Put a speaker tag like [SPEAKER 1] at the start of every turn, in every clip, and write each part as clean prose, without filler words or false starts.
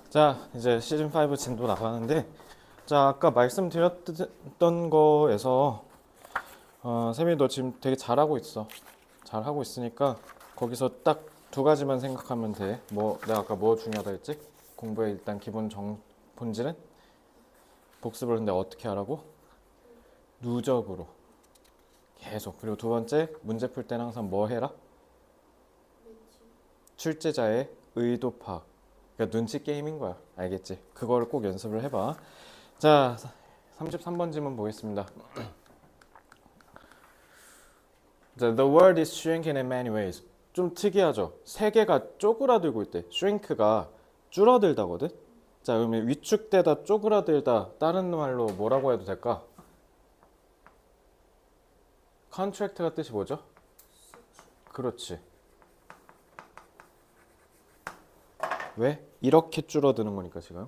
[SPEAKER 1] 자, 이제 시즌 5 진도 나가는데, 자, 아까 말씀드렸던 거에서 세민이 너 지금 되게 잘하고 있어. 잘하고 있으니까 거기서 딱 두 가지만 생각하면 돼. 내가 아까 뭐 중요하다 했지? 공부의 일단 본질은 복습을 근데 어떻게 하라고? 누적으로 계속. 그리고 두 번째, 문제 풀 때는 항상 뭐 해라? 출제자의 의도 파악. 그러니까 눈치 게임인 거야. 알겠지? 그걸 꼭 연습을 해봐. 자, 33번 질문 보겠습니다. The world is shrinking in many ways. 좀 특이하죠? 세계가 쪼그라들고 있대. shrink가 줄어들다거든? 자, 그러면 위축되다, 쪼그라들다, 다른 말로 뭐라고 해도 될까? contract가 뜻이 뭐죠? 그렇지. 왜? 이렇게 줄어드는 거니까 지금.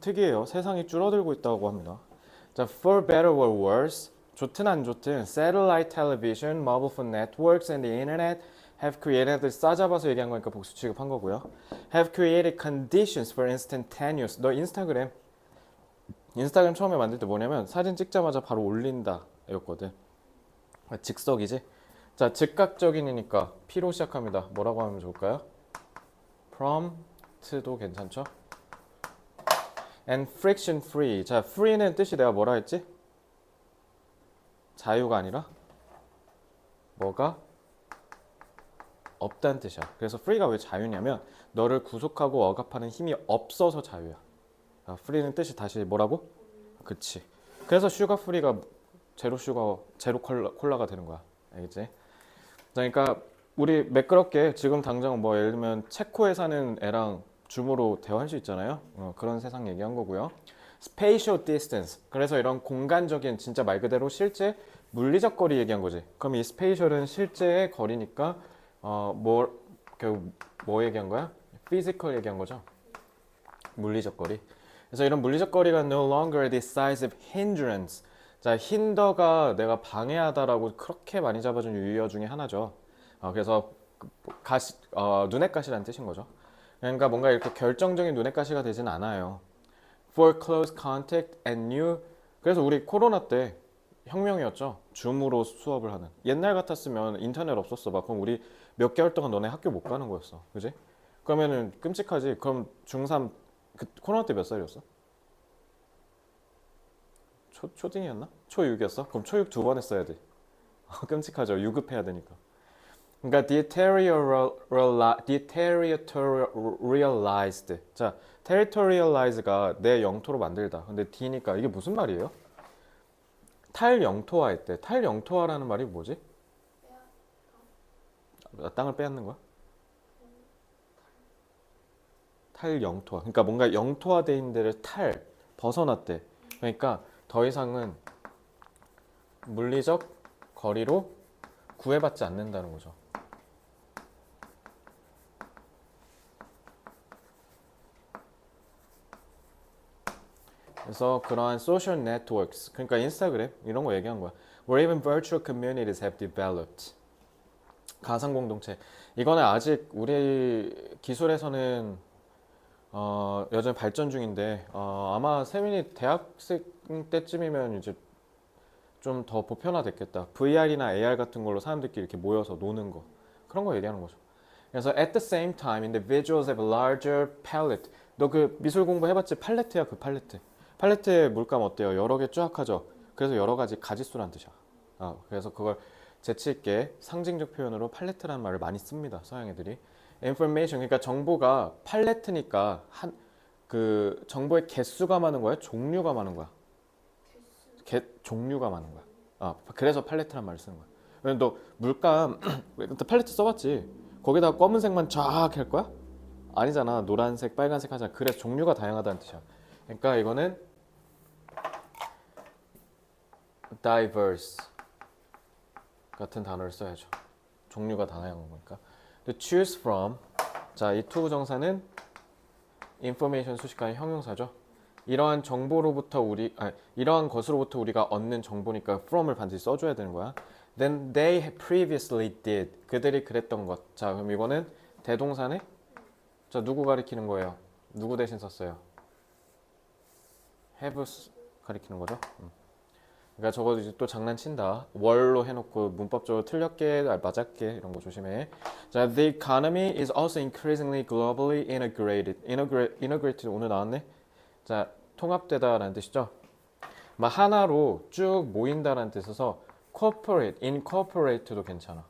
[SPEAKER 1] 특이해요. 세상이 줄어들고 있다고 합니다. 자, for better or worse, 좋든 안 좋든 satellite television, mobile phone networks, and the internet have created, 싸잡아서 얘기한 거니까 복수 취급한 거고요. have created conditions for instantaneous. 너 인스타그램 처음에 만들 때 뭐냐면 사진 찍자마자 바로 올린다 였거든. 즉석이지. 자, 즉각적인이니까 P로 시작합니다. 뭐라고 하면 좋을까요? prompt도 괜찮죠? and friction free. 자, free는 뜻이 내가 뭐라 했지? 자유가 아니라 뭐가 없다는 뜻이야. 그래서 free가 왜 자유냐면 너를 구속하고 억압하는 힘이 없어서 자유야. free는 뜻이 다시 뭐라고? 그치. 그래서 슈가 프리가 제로 콜라가 되는 거야. 알겠지? 그러니까 우리 매끄럽게 지금 당장 뭐 예를 들면 체코에 사는 애랑 줌으로 대화할 수 있잖아요. 그런 세상 얘기한 거고요. spatial distance. 그래서 이런 공간적인 진짜 말 그대로 실제 물리적 거리 얘기한 거지. 그럼 이 spatial은 실제의 거리니까 결국 뭐 얘기한 거야? physical 얘기한 거죠. 물리적 거리. 그래서 이런 물리적 거리가 no longer the size of hindrance. 자, 힌더가 내가 방해하다라고 그렇게 많이 잡아준 유의어 중에 하나죠. 그래서 눈의 가시라는 뜻인 거죠. 그러니까 뭔가 이렇게 결정적인 눈의 가시가 되진 않아요. For close contact and new. 그래서 우리 코로나 때 혁명이었죠. 줌으로 수업을 하는. 옛날 같았으면 인터넷 없었어. 막 그럼 우리 몇 개월 동안 너네 학교 못 가는 거였어. 그지? 그러면은 끔찍하지. 그럼 중3 코로나 때 몇 살이었어? 초딩이었나? 초6이었어? 그럼 초6 두 번 했어야 돼. 끔찍하죠. 유급해야 되니까. 그러니까 deterritorialized. 자, territorialize가 내 영토로 만들다. 근데 D니까 이게 무슨 말이에요? 탈영토화했대. 탈영토화라는 말이 뭐지? 땅을 빼앗는 거야? 탈영토화. 그러니까 뭔가 영토화돼 있는 데를 벗어났대. 그러니까 더 이상은 물리적 거리로 구애받지 않는다는 거죠. 그래서 그러한 social networks, 그러니까 인스타그램 이런 거 얘기한 거야. Where even virtual communities have developed. 가상 공동체. 이거는 아직 우리 기술에서는 여전히 발전 중인데 아마 세민이 대학생 때쯤이면 이제 좀 더 보편화됐겠다. VR이나 AR 같은 걸로 사람들끼리 이렇게 모여서 노는 거. 그런 거 얘기하는 거죠. 그래서 at the same time, individuals have a larger palette. 너 그 미술 공부 해봤지? 팔레트야, 그 팔레트. 팔레트의 물감 어때요? 여러 개 쫙 하죠. 그래서 여러 가지 가짓수란 뜻이야. 그래서 그걸 재치 있게 상징적 표현으로 팔레트라는 말을 많이 씁니다. 서양 애들이. information, 그러니까 정보가 팔레트니까 그 정보의 개수가 많은 거야? 종류가 많은 거야? 종류가 많은 거야. 그래서 팔레트란 말을 쓰는 거야. 왜냐면 너 물감 팔레트 써봤지? 거기다가 검은색만 쫙 할 거야? 아니잖아. 노란색, 빨간색 하잖아. 그래서 종류가 다양하다는 뜻이야. 그러니까 이거는 diverse 같은 단어를 써야죠. 종류가 다양한 거니까. To choose from. 자, 이 to 부정사는 information 수식하의 형용사죠. 이러한 이러한 것으로부터 우리가 얻는 정보니까 from을 반드시 써줘야 되는 거야. Then they previously did. 그들이 그랬던 것. 자, 그럼 이거는 대동사네? 자, 누구 가리키는 거예요? 누구 대신 썼어요? have 가리키는 거죠. 그러니까 적어도 이제 또 장난친다. 월로 해놓고 문법적으로 틀렸게 맞았게 이런 거 조심해. 자, the economy is also increasingly globally integrated. integrated 오늘 나왔네. 자, 통합되다라는 뜻이죠. 막 하나로 쭉 모인다라는 뜻에서 corporate, incorporate도 괜찮아.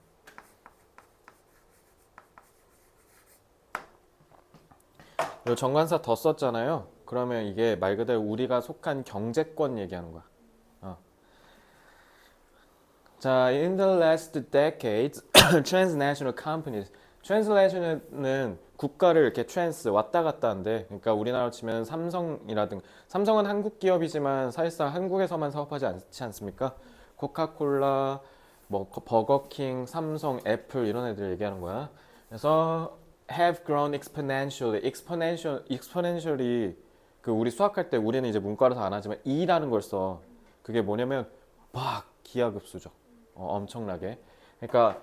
[SPEAKER 1] 요 정관사 더 썼잖아요. 그러면 이게 말 그대로 우리가 속한 경제권 얘기하는 거야. 자, in the last decades, transnational companies. translation은 국가를 이렇게 trans 왔다 갔다 한대. 그러니까 우리나라로 치면 삼성이라든가 삼성은 한국 기업이지만 사실상 한국에서만 사업하지 않지 않습니까? 코카콜라, 뭐 버거킹, 삼성, 애플 이런 애들 얘기하는 거야. 그래서 have grown exponentially. exponentially 그 우리 수학할 때 우리는 이제 문과라서 안 하지만 E라는 걸 써. 그게 뭐냐면 막 기하급수적. 엄청나게. 그러니까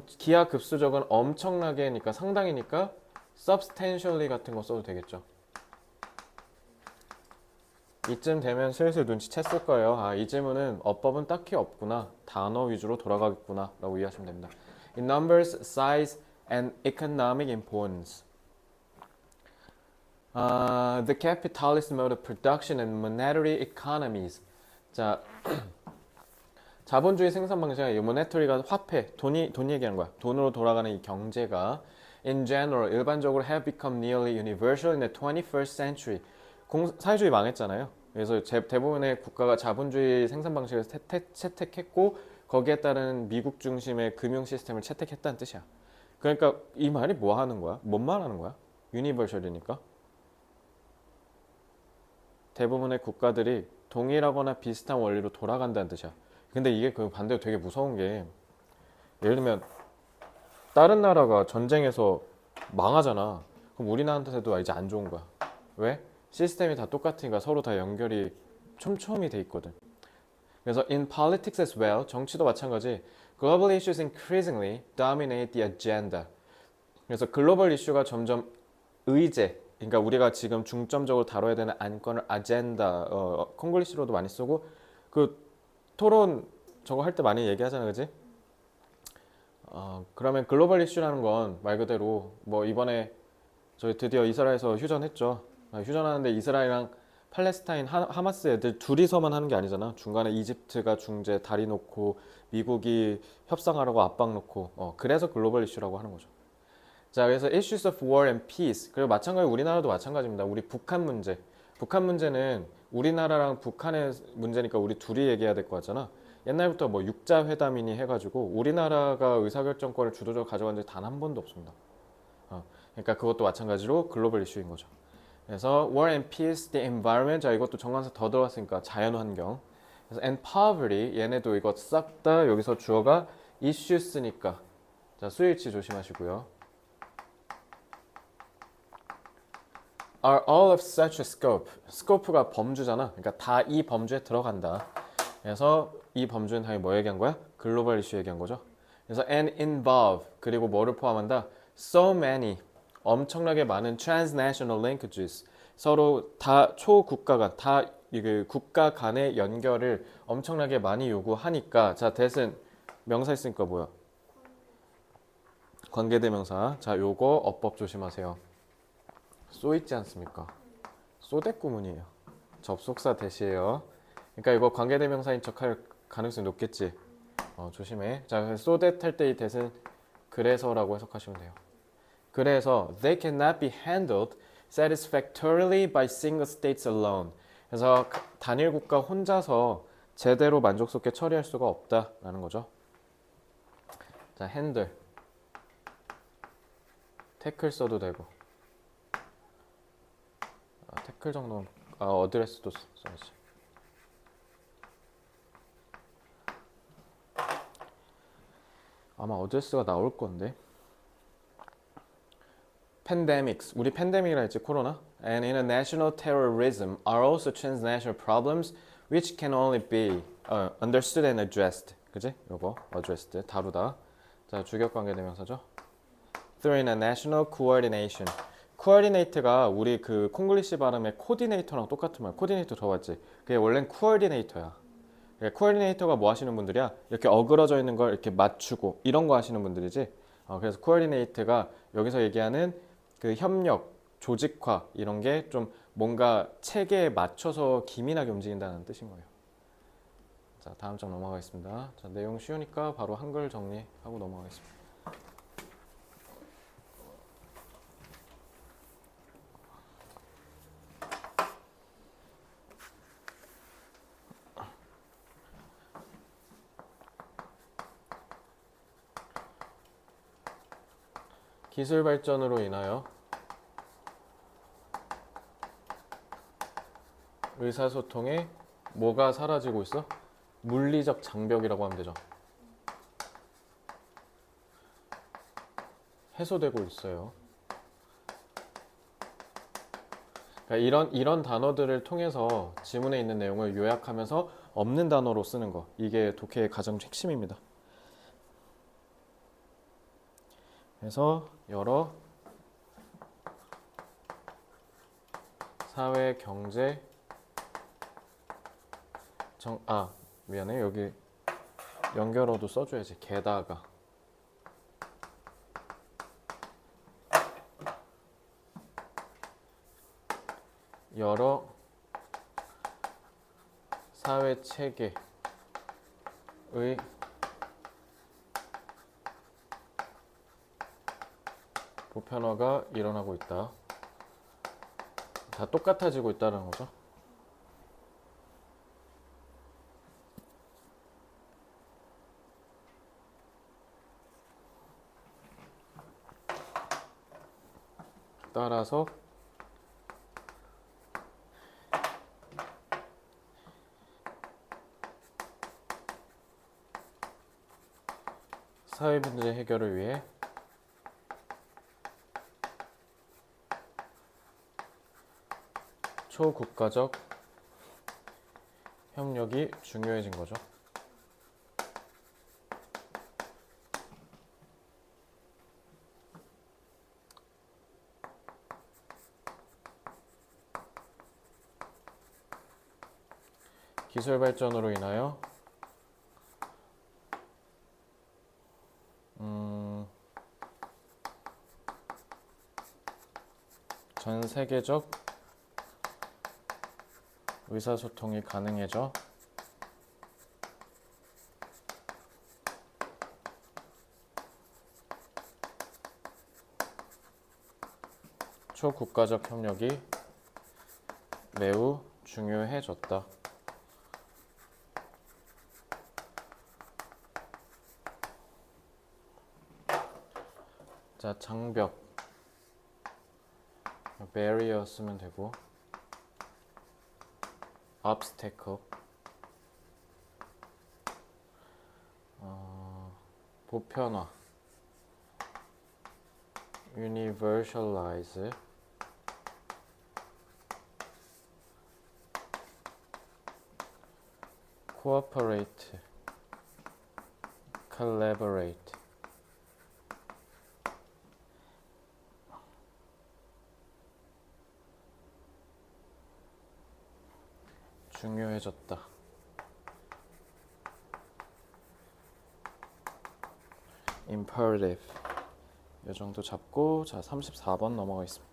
[SPEAKER 1] 기하급수적은 엄청나게니까 상당히니까 substantially 같은 거 써도 되겠죠. 이쯤 되면 슬슬 눈치챘을 거예요. 아, 이 질문은 어법은 딱히 없구나. 단어 위주로 돌아가겠구나 라고 이해하시면 됩니다. In numbers, size, and economic importance. The capitalist mode of production and monetary economies. 자, 자본주의 생산 방식이 monetary가 화폐, 돈 얘기하는 거야. 돈으로 돌아가는 이 경제가 in general, 일반적으로 have become nearly universal in the 21st century. 사회주의 망했잖아요. 그래서 대부분의 국가가 자본주의 생산 방식을 채택했고 거기에 따른 미국 중심의 금융 시스템을 채택했다는 뜻이야. 그러니까 이 말이 뭐 하는 거야? 뭔 말하는 거야? 유니버셜이니까. 대부분의 국가들이 동일하거나 비슷한 원리로 돌아간다는 뜻이야. 근데 이게 그 반대로 되게 무서운 게 예를 들면 다른 나라가 전쟁에서 망하잖아. 그럼 우리나라한테도 이제 안 좋은 거야. 왜? 시스템이 다 똑같으니까 서로 다 연결이 촘촘히 돼 있거든. 그래서 in politics as well, 정치도 마찬가지. Global issues increasingly dominate the agenda. 그래서 글로벌 이슈가 점점 의제, 그러니까 우리가 지금 중점적으로 다뤄야 되는 안건을 아젠다, 콩글리시로도 많이 쓰고 그 토론 저거 할 때 많이 얘기하잖아, 그지? 그러면 글로벌 이슈라는 건 말 그대로 뭐 이번에 저희 드디어 이스라엘에서 휴전했죠. 휴전하는데 이스라엘이랑 팔레스타인 하마스 애들 둘이서만 하는 게 아니잖아. 중간에 이집트가 중재 다리 놓고 미국이 협상하라고 압박 놓고 그래서 글로벌 이슈라고 하는 거죠. 자, 그래서 issues of war and peace. 그리고 마찬가지로 우리나라도 마찬가지입니다. 우리 북한 문제. 북한 문제는 우리나라랑 북한의 문제니까 우리 둘이 얘기해야 될 거 같잖아. 옛날부터 뭐 육자 회담이니 해가지고 우리나라가 의사결정권을 주도적으로 가져간 적이 단 한 번도 없습니다. 그러니까 그것도 마찬가지로 글로벌 이슈인 거죠. 그래서 war and peace, the environment. 자, 이것도 정관사 더 들어갔으니까 자연환경. 그래서 and poverty. 얘네도 이거 싹 다 여기서 주어가 issues니까. 자, 수일치 조심하시고요. are all of such a scope. scope가 범주잖아. 그러니까 다 이 범주에 들어간다. 그래서 이 범주는 당연히 뭐 얘기한 거야? 글로벌 이슈 얘기한 거죠. 그래서 and involve. 그리고 뭐를 포함한다? so many. 엄청나게 많은 transnational linkages. 서로 다 초국가 간, 다 이게 국가 간의 연결을 엄청나게 많이 요구하니까. 자, that은 명사 있으니까 뭐야? 관계대명사. 자, 요거 어법 조심하세요. 쏘 있지 않습니까? 쏘대구문이에요. 접속사 대시예요. 그러니까 이거 관계대명사인 척할 가능성이 높겠지. 조심해. 자, so that 할 때 이 that은 그래서라고 해석하시면 돼요. 그래서 they cannot be handled satisfactorily by single states alone. 그래서 단일 국가 혼자서 제대로 만족스럽게 처리할 수가 없다라는 거죠. 자, handle. 태클 써도 되고. 태클 정도는 어드레스도 써야지. 아마 어드레스가 나올 건데. pandemics, 우리 팬데믹이라 했지, 코로나. And international terrorism are also transnational problems which can only be understood and addressed. 그지? 요거 addressed 다루다. 자, 주격 관계 대명사죠. Through international coordination. coordinate가 우리 그 콩글리시 발음의 코디네이터랑 똑같은 말. 코디네이터 들어봤지? 그게 원래는 coordinator야. 코디네이터가 뭐 하시는 분들이야? 이렇게 어그러져 있는 걸 이렇게 맞추고 이런 거 하시는 분들이지. 그래서 코디네이터가 여기서 얘기하는 그 협력, 조직화 이런 게 좀 뭔가 체계에 맞춰서 기민하게 움직인다는 뜻인 거예요. 자, 다음 장 넘어가겠습니다. 자, 내용 쉬우니까 바로 한글 정리하고 넘어가겠습니다. 기술 발전으로 인하여 의사소통에 뭐가 사라지고 있어? 물리적 장벽이라고 하면 되죠. 해소되고 있어요. 그러니까 이런 단어들을 통해서 지문에 있는 내용을 요약하면서 없는 단어로 쓰는 거. 이게 독해의 가장 핵심입니다. 그래서 여러 사회, 경제, 미안해. 여기 연결어도 써줘야지. 게다가 여러 사회 체계의 보편화가 일어나고 있다. 다 똑같아지고 있다는 거죠. 따라서 사회 문제 해결을 위해 초국가적 협력이 중요해진 거죠. 기술 발전으로 인하여 전 세계적 의사소통이 가능해져 초국가적 협력이 매우 중요해졌다. 자, 장벽 barrier 쓰면 되고 obstacle 보편화 universalize cooperate collaborate 중요해졌다. imperative 이 정도 잡고 자 34번 넘어가겠습니다.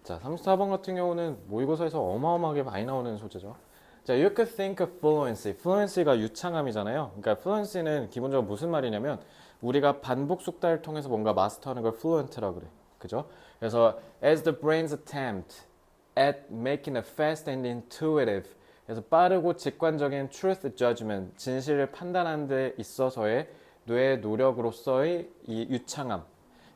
[SPEAKER 1] 자 34번 같은 경우는 모의고사에서 어마어마하게 많이 나오는 소재죠. 자, you could think of fluency. fluency가 유창함이잖아요. 그러니까 fluency는 기본적으로 무슨 말이냐면 우리가 반복 숙달을 통해서 뭔가 마스터하는 걸 fluent라고 그래. 그죠? 그래서 as the brain's attempt at making a fast and intuitive. 그래서 빠르고 직관적인 truth judgment, 진실을 판단하는 데 있어서의 뇌의 노력으로서의 이 유창함.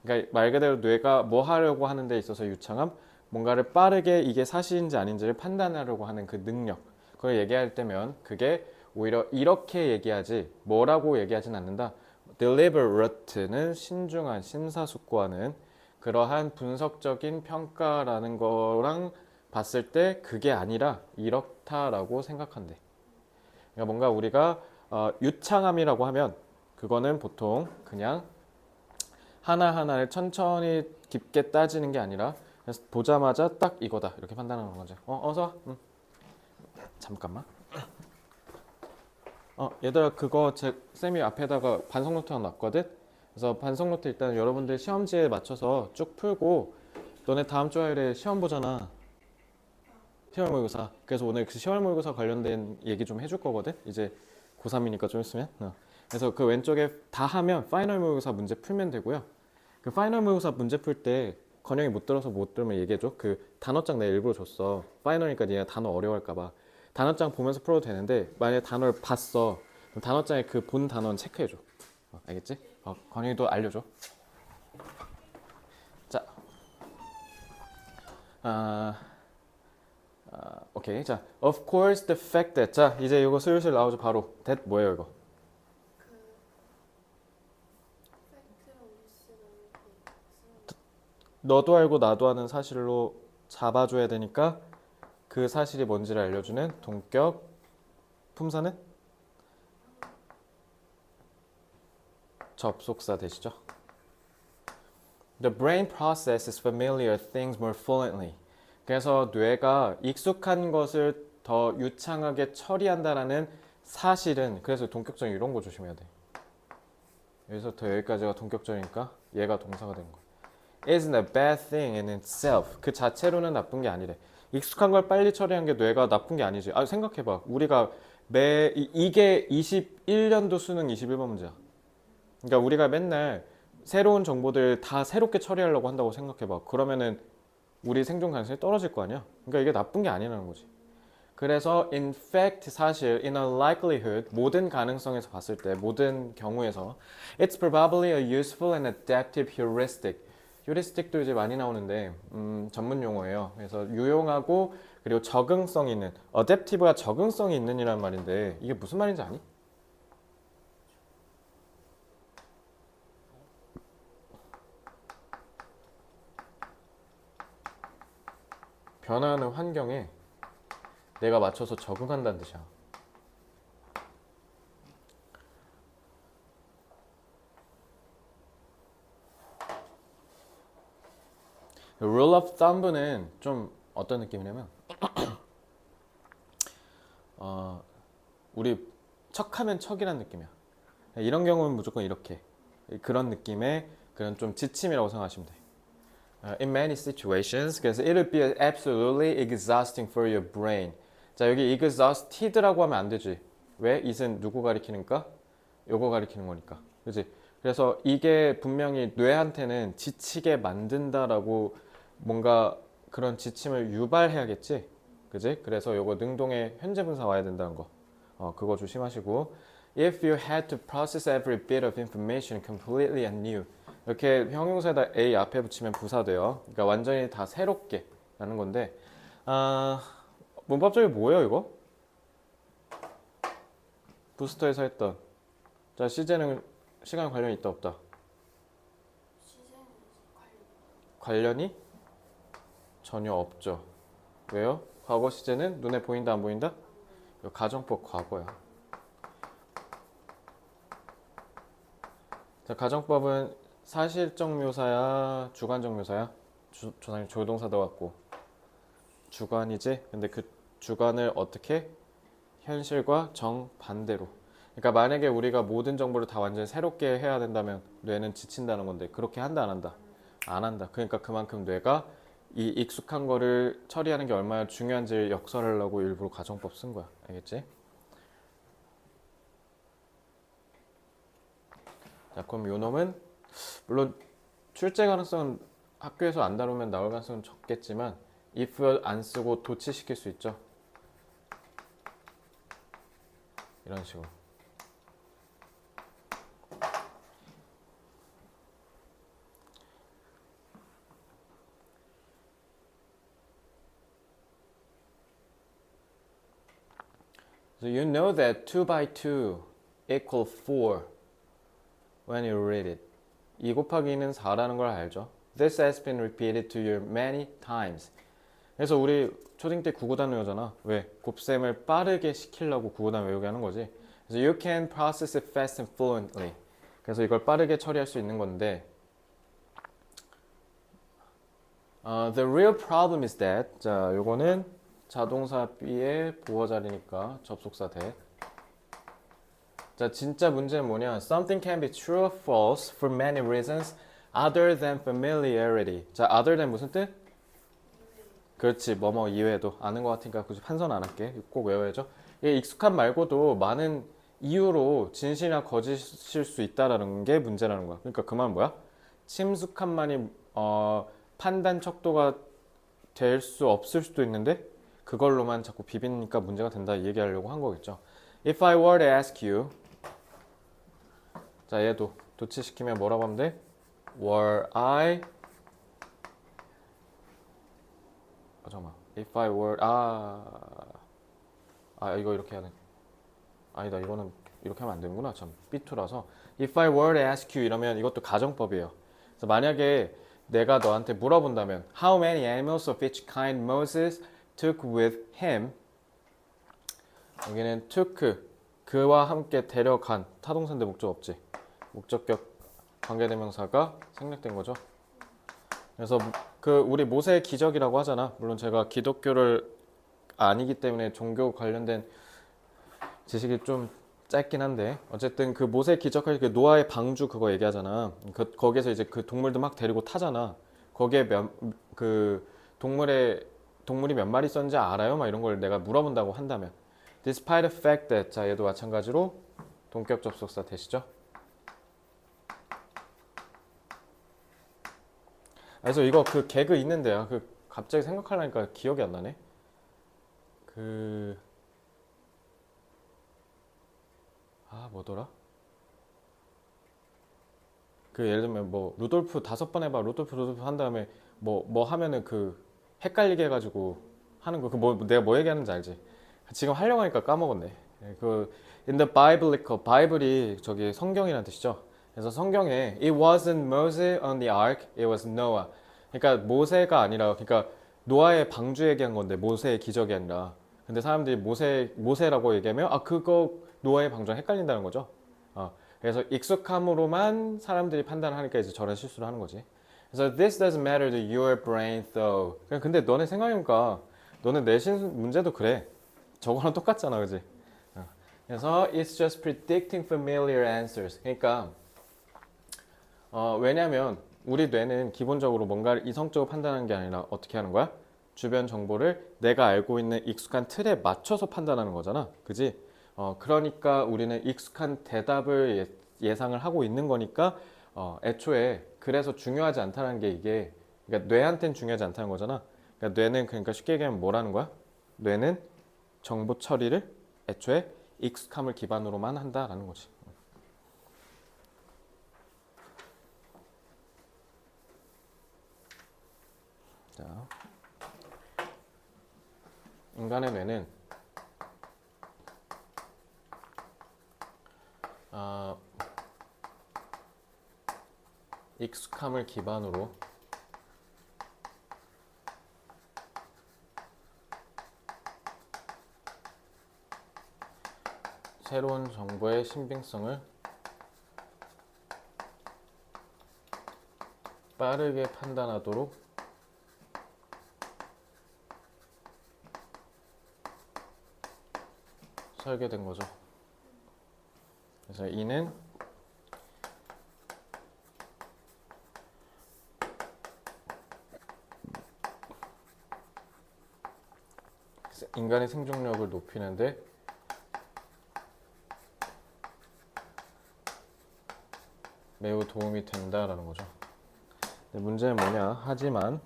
[SPEAKER 1] 그러니까 말 그대로 뇌가 뭐 하려고 하는 데 있어서 유창함, 뭔가를 빠르게 이게 사실인지 아닌지를 판단하려고 하는 그 능력. 그걸 얘기할 때면 그게 오히려 이렇게 얘기하지 뭐라고 얘기하진 않는다. deliberate는 신중한, 심사숙고하는 그러한 분석적인 평가라는 거랑 봤을 때 그게 아니라 이렇다라고 생각한대. 그러니까 뭔가 우리가 유창함이라고 하면 그거는 보통 그냥 하나하나를 천천히 깊게 따지는 게 아니라 그래서 보자마자 딱 이거다 이렇게 판단하는 거죠. 어서 와. 잠깐만. 얘들아 그거 제 쌤이 앞에다가 반성 노트 하나 놨거든. 그래서 반성 노트 일단 여러분들 시험지에 맞춰서 쭉 풀고 너네 다음 주 화요일에 시험 보잖아. 시월 모의고사. 그래서 오늘 그 시월 모의고사 관련된 얘기 좀 해줄 거거든. 이제 고3이니까 좀 있으면. 그래서 그 왼쪽에 다 하면 파이널 모의고사 문제 풀면 되고요. 그 파이널 모의고사 문제 풀 때 건영이 못 들어서 못 들으면 얘기해줘. 그 단어장 내가 일부러 줬어. 파이널이니까 얘가 단어 어려워할까봐. 단어장 보면서 풀어도 되는데 만약에 단어를 봤어. 그럼 단어장에 그 본 단어는 체크해줘. 알겠지? 건영이도 알려줘. 자, 오케이. 자, of course the fact that. 자, 이제 이거 슬슬 나오죠. 바로. that 뭐예요 이거? 너도 알고 나도 아는 사실로 잡아줘야 되니까 그 사실이 뭔지를 알려주는 동격 품사는 접속사 되시죠. The brain processes familiar things more fluently. 그래서 뇌가 익숙한 것을 더 유창하게 처리한다라는 사실은 그래서 동격절 이런 거 조심해야 돼. 여기서부터 여기까지가 동격절이니까 얘가 동사가 된 거. Isn't a bad thing in itself. 그 자체로는 나쁜 게 아니래. 익숙한 걸 빨리 처리한 게 뇌가 나쁜 게 아니지. 생각해봐. 우리가 이게 21년도 수능 21번 문제야. 그러니까 우리가 맨날 새로운 정보들 다 새롭게 처리하려고 한다고 생각해봐. 그러면은 우리 생존 가능성이 떨어질 거 아니야. 그러니까 이게 나쁜 게 아니라는 거지. 그래서 in fact 사실 in a likelihood 모든 가능성에서 봤을 때 모든 경우에서 it's probably a useful and adaptive heuristic. 휴리스틱도 이제 많이 나오는데 전문 용어예요. 그래서 유용하고 그리고 적응성 있는 adaptive가 적응성이 있는이란 말인데 이게 무슨 말인지 아니? 변화하는 환경에 내가 맞춰서 적응한다는 뜻이야. rule of thumb는 좀 어떤 느낌이냐면 우리 척하면 척이란 느낌이야. 이런 경우는 무조건 이렇게 그런 느낌의 그런 좀 지침이라고 생각하시면 돼. In many situations, 그래서 it'll be absolutely exhausting for your brain. 자 여기 exhausted라고 하면 안 되지. 왜? it은 누구 가리키니까? 요거 가리키는 거니까. 그지? 그래서 이게 분명히 뇌한테는 지치게 만든다라고 뭔가 그런 지침을 유발해야겠지. 그지? 그래서 요거 능동의 현재 분사 와야 된다는 거. 그거 조심하시고. If you had to process every bit of information completely anew. 이렇게 형용사에다 A 앞에 붙이면 부사돼요. 그러니까 완전히 다 새롭게 라는 건데 문법적이 뭐예요 이거? 부스터에서 했던 자 시제는 시간 관련이 있다 없다? 관련이 전혀 없죠. 왜요? 과거 시제는 눈에 보인다 안 보인다? 가정법 과거야. 자 가정법은 사실적 묘사야 주관적 묘사야? 조상님 조동사도 같고 주관이지? 근데 그 주관을 어떻게? 현실과 정반대로. 그러니까 만약에 우리가 모든 정보를 다 완전히 새롭게 해야 된다면 뇌는 지친다는 건데 그렇게 한다 안 한다? 안 한다. 그러니까 그만큼 뇌가 이 익숙한 거를 처리하는 게 얼마나 중요한지 역설하려고 일부러 가정법 쓴 거야. 알겠지? 자 그럼 요 놈은 물론 출제 가능성은 학교에서 안 다루면 나올 가능성은 적겠지만 if 안 쓰고 도치시킬 수 있죠. 이런 식으로. So you know that 2 by 2 equal 4 when you read it. 2 곱하기 2는 4라는 걸 알죠? This has been repeated to you many times. 그래서 우리 초딩 때 구구단 외우잖아. 왜? 곱셈을 빠르게 시키려고 구구단 외우게 하는 거지. 그래서 you can process it fast and fluently. 그래서 이걸 빠르게 처리할 수 있는 건데 the real problem is that 자, 요거는 자동사 B의 보어 자리니까 접속사 that. 자, 진짜 문제는 뭐냐? Something can be true or false for many reasons other than familiarity. 자, other than 무슨 뜻? 그렇지, 뭐뭐 이외에도. 아는 것 같으니까 굳이 판선 안 할게. 꼭 외워야죠. 이게 익숙한 말고도 많은 이유로 진실이나 거짓일 수 있다라는 게 문제라는 거야. 그러니까 그 말은 뭐야? 친숙함만이 판단 척도가 될 수 없을 수도 있는데 그걸로만 자꾸 비비니까 문제가 된다 얘기하려고 한 거겠죠. If I were to ask you, 자 얘도 도치시키면 뭐라고 하면 돼? Were I 잠깐만. If I were 이거 이렇게 해야 돼. 아니다 이거는 이렇게 하면 안 되는구나. 참 B2라서 If I were to ask you 이러면 이것도 가정법이에요. 그래서 만약에 내가 너한테 물어본다면 How many animals of each kind Moses took with him? 여기는 took 그와 함께 데려간 타동사인데 목적 없지. 목적격 관계대명사가 생략된 거죠. 그래서 그 우리 모세의 기적이라고 하잖아. 물론 제가 기독교를 아니기 때문에 종교 관련된 지식이 좀 짧긴 한데 어쨌든 그 모세 기적할 그 노아의 방주 그거 얘기하잖아. 거기에서 이제 그 동물들 막 데리고 타잖아. 거기에 그 동물이 몇 마리 있었는지 알아요? 막 이런 걸 내가 물어본다고 한다면 Despite the fact that 자 얘도 마찬가지로 동격 접속사 되시죠? 그래서 이거 그 개그 있는데요. 그 갑자기 생각하려니까 기억이 안 나네. 뭐더라? 그 예를 들면 뭐 루돌프 5번 해봐 루돌프 한 다음에 뭐 하면은 그 헷갈리게 해가지고 하는 거 그 내가 뭐 얘기하는지 알지? 지금 하려고 하니까 까먹었네. 그 in the biblical 바이블이 저기 성경이라는 뜻이죠. 그래서 성경에 it wasn't Moses on the ark, it was Noah. 그러니까 모세가 아니라 그러니까 노아의 방주 얘기한 건데 모세의 기적이 아니라. 근데 사람들이 모세라고 얘기하면 그거 노아의 방주랑 헷갈린다는 거죠. 그래서 익숙함으로만 사람들이 판단하니까 이제 저런 실수를 하는 거지. 그래서 this doesn't matter to your brain though. 근데 너네 생각해보니까 너네 내신 문제도 그래. 저거랑 똑같잖아, 그지? 그래서 it's just predicting familiar answers. 그러니까 왜냐면 우리 뇌는 기본적으로 뭔가를 이성적으로 판단하는 게 아니라 어떻게 하는 거야? 주변 정보를 내가 알고 있는 익숙한 틀에 맞춰서 판단하는 거잖아, 그지? 그러니까 우리는 익숙한 대답을 예상을 하고 있는 거니까 애초에 그래서 중요하지 않다는 게 이게 그러니까 뇌한테는 중요하지 않다는 거잖아. 그러니까 뇌는 그러니까 쉽게 얘기하면 뭐라는 거야? 뇌는 정보 처리를 애초에 익숙함을 기반으로만 한다라는 거지. 자, 인간의 뇌는 익숙함을 기반으로 새로운 정보의 신빙성을 빠르게 판단하도록 설계된 거죠. 그래서 이는 인간의 생존력을 높이는데 매우 도움이 된다라는 거죠. 문제는 뭐냐? 하지만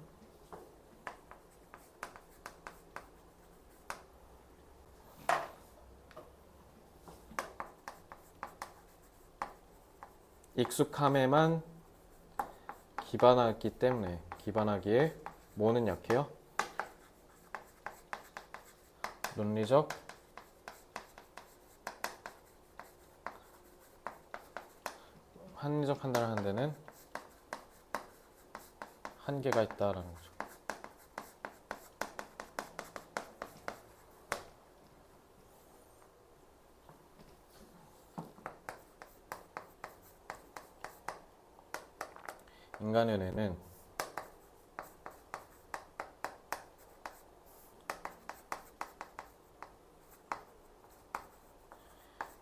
[SPEAKER 1] 익숙함에만 기반하기 때문에 기반하기에 뭐는 약해요? 논리적 합리적 판단을 하는 데는 한계가 있다라는 거죠. 인간의 뇌는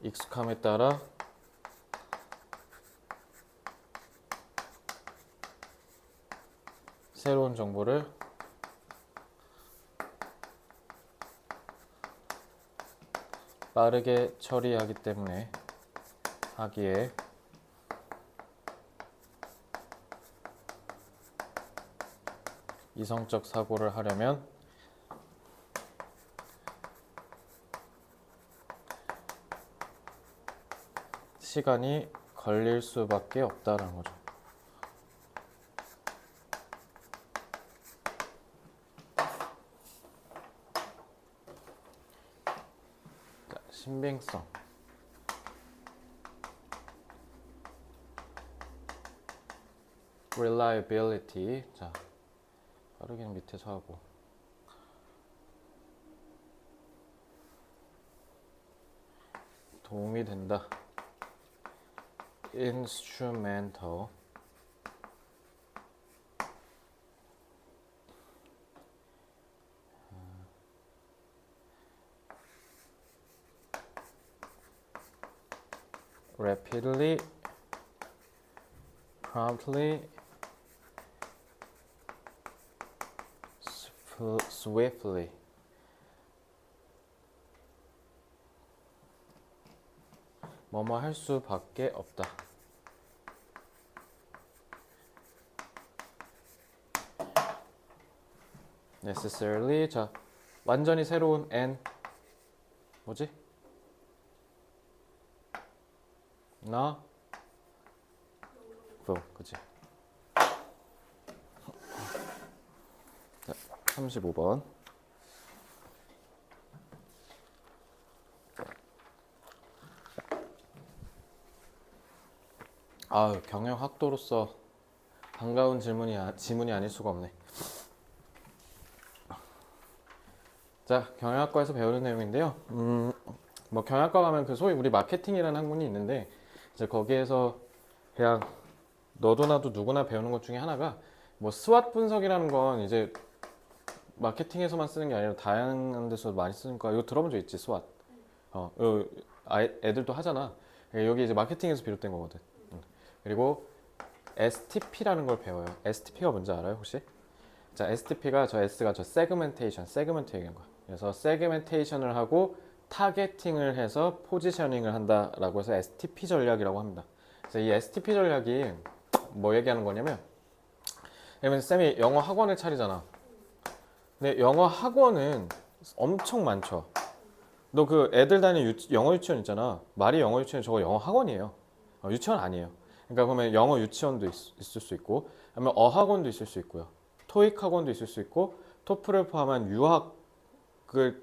[SPEAKER 1] 익숙함에 따라 새로운 정보를 빠르게 처리하기 때문에 하기에 이성적 사고를 하려면 시간이 걸릴 수밖에 없다라는 거죠. 자, 신빙성. reliability. 자, 빠르게는 밑에서 하고. 도움이 된다. instrumental. rapidly, promptly, swiftly. 뭐뭐 할 수밖에 없다. necessarily. 자, 완전히 새로운 and 뭐지? 나 그치? 자, 35번. 아, 경영학도로서 반가운 지문이 아닐 수가 없네. 자, 경영학과에서 배우는 내용인데요. 뭐 경영학과 가면 그 소위 우리 마케팅이라는 학문이 있는데 이제 거기에서 그냥 너도 나도 누구나 배우는 것 중에 하나가 뭐 스왓 분석이라는 건 이제 마케팅에서만 쓰는 게 아니라 다양한 데서 많이 쓰니까 이거 들어본 적 있지, 스왓. 애들도 하잖아. 여기 이제 마케팅에서 비롯된 거거든. 그리고 STP라는 걸 배워요. STP가 뭔지 알아요, 혹시? 자, STP가 저 S가 저 세그멘트 얘기한 거야. 그래서 세그멘테이션을 하고 타겟팅을 해서 포지셔닝을 한다라고 해서 STP 전략이라고 합니다. 그래서 이 STP 전략이 뭐 얘기하는 거냐면, 그러면 쌤이 영어 학원을 차리잖아. 근데 영어 학원은 엄청 많죠. 너 그 애들 다니는 영어 유치원 있잖아. 말이 영어 유치원, 저거 영어 학원이에요. 유치원 아니에요. 그러니까 그러면 영어 유치원도 있을 수 있고, 아니면 어학원도 있을 수 있고요. 토익 학원도 있을 수 있고, 토플을 포함한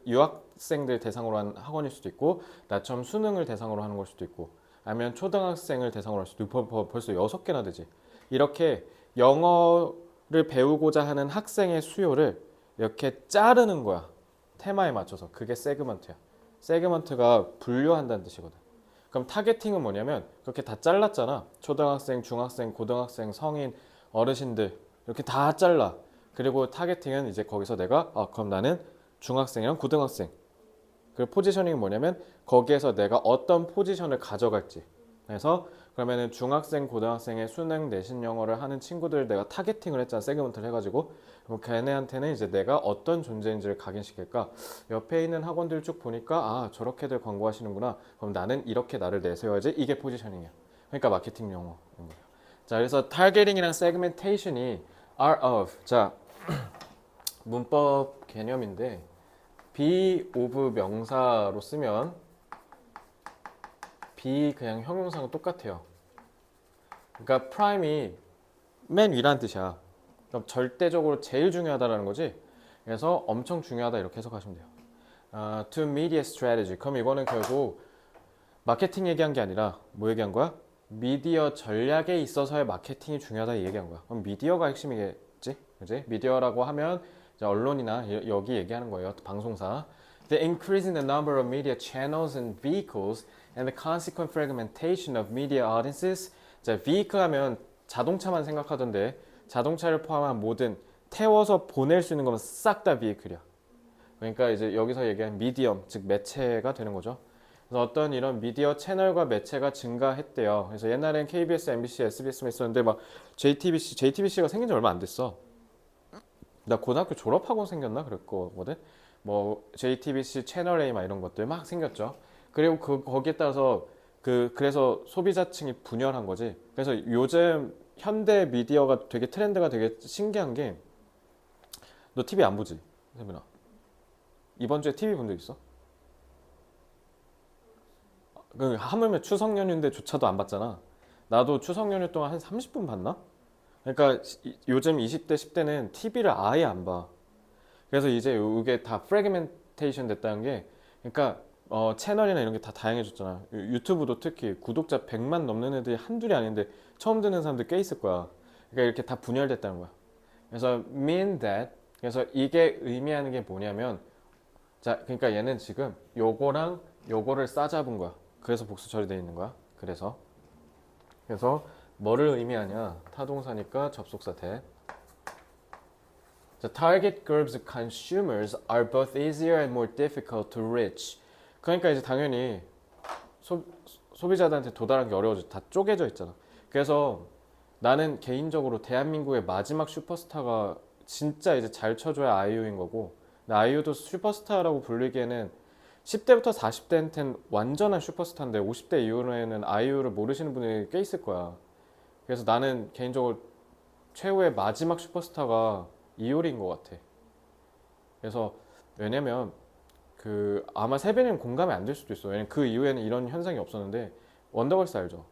[SPEAKER 1] 유학생들 대상으로 한 학원일 수도 있고, 나처럼 수능을 대상으로 하는 걸 수도 있고, 아니면 초등학생을 대상으로 할 수도 있고, 벌써 6개나 되지. 이렇게 영어를 배우고자 하는 학생의 수요를 이렇게 자르는 거야. 테마에 맞춰서. 그게 세그먼트야. 세그먼트가 분류한다는 뜻이거든. 그럼 타겟팅은 뭐냐면 그렇게 다 잘랐잖아. 초등학생, 중학생, 고등학생, 성인, 어르신들 이렇게 다 잘라. 그리고 타겟팅은 이제 거기서 내가 그럼 나는 중학생이랑 고등학생. 그 포지셔닝은 뭐냐면 거기에서 내가 어떤 포지션을 가져갈지. 그래서 그러면은 중학생, 고등학생의 수능, 내신 영어를 하는 친구들 내가 타겟팅을 했잖아. 세그먼트를 해가지고. 그럼 걔네한테는 이제 내가 어떤 존재인지를 각인시킬까? 옆에 있는 학원들 쭉 보니까 저렇게들 광고하시는구나. 그럼 나는 이렇게 나를 내세워야지. 이게 포지셔닝이야. 그러니까 마케팅 용어인 거예요. 자, 그래서 타겟팅이랑 세그멘테이션이 are of. 자, 문법 개념인데 be of 명사로 쓰면 be 그냥 형용사랑 똑같아요. 그러니까 prime이 맨 위라는 뜻이야. 그럼 절대적으로 제일 중요하다라는 거지. 그래서 엄청 중요하다 이렇게 해석하시면 돼요. To media strategy. 그럼 이거는 결국 마케팅 얘기한 게 아니라 뭐 얘기한 거야? 미디어 전략에 있어서의 마케팅이 중요하다 얘기한 거야. 그럼 미디어가 핵심이겠지? 그지? 미디어라고 하면 이제 언론이나 여기 얘기하는 거예요. 방송사. The increase in the number of media channels and vehicles and the consequent fragmentation of media audiences. 자, vehicle 하면 자동차만 생각하던데 자동차를 포함한 모든 태워서 보낼 수 있는 건 싹 다 비이클이야. 그러니까 이제 여기서 얘기한 미디엄, 즉 매체가 되는 거죠. 그래서 어떤 이런 미디어 채널과 매체가 증가했대요. 그래서 옛날엔 KBS, MBC, SBS만 있었는데 막 JTBC가 생긴 지 얼마 안 됐어. 나 고등학교 졸업하고 생겼나 그럴 거거든. 뭐 JTBC, 채널 A 막 이런 것들 막 생겼죠. 그리고 거기에 따라서 그래서 소비자층이 분열한 거지. 그래서 요즘 현대 미디어가 되게 트렌드가 되게 신기한 게 너 TV 안 보지? 세민아. 이번 주에 TV 본 적 있어? 하물며 추석 연휴인데조차도 안 봤잖아. 나도 추석 연휴 동안 한 30분 봤나? 그러니까 요즘 20대, 10대는 TV를 아예 안 봐. 그래서 이제 이게 다 프래그멘테이션 됐다는 게 그러니까 채널이나 이런 게 다 다양해졌잖아. 유튜브도 특히 구독자 100만 넘는 애들이 한둘이 아닌데 처음 듣는 사람들 꽤 있을 거야. 그러니까 이렇게 다 분열됐다는 거야. 그래서 mean that 그래서 이게 의미하는 게 뭐냐면 자 그러니까 얘는 지금 요거랑 요거를 싸잡은 거야. 그래서 복수 처리되어 있는 거야. 그래서 뭐를 의미하냐? 타동사니까 접속사 대. The target groups of consumers are both easier and more difficult to reach. 그러니까 이제 당연히 소비자들한테 도달하는 게 어려워져. 다 쪼개져 있잖아. 그래서 나는 개인적으로 대한민국의 마지막 슈퍼스타가 진짜 이제 잘 쳐줘야 아이유인 거고, 아이유도 슈퍼스타라고 불리기에는 10대부터 40대한테는 완전한 슈퍼스타인데 50대 이후에는 아이유를 모르시는 분들이 꽤 있을 거야. 그래서 나는 개인적으로 최후의 마지막 슈퍼스타가 이효리인 것 같아. 그래서 왜냐면 아마 세빈이는 공감이 안 될 수도 있어. 왜냐면 그 이후에는 이런 현상이 없었는데 원더걸스 알죠?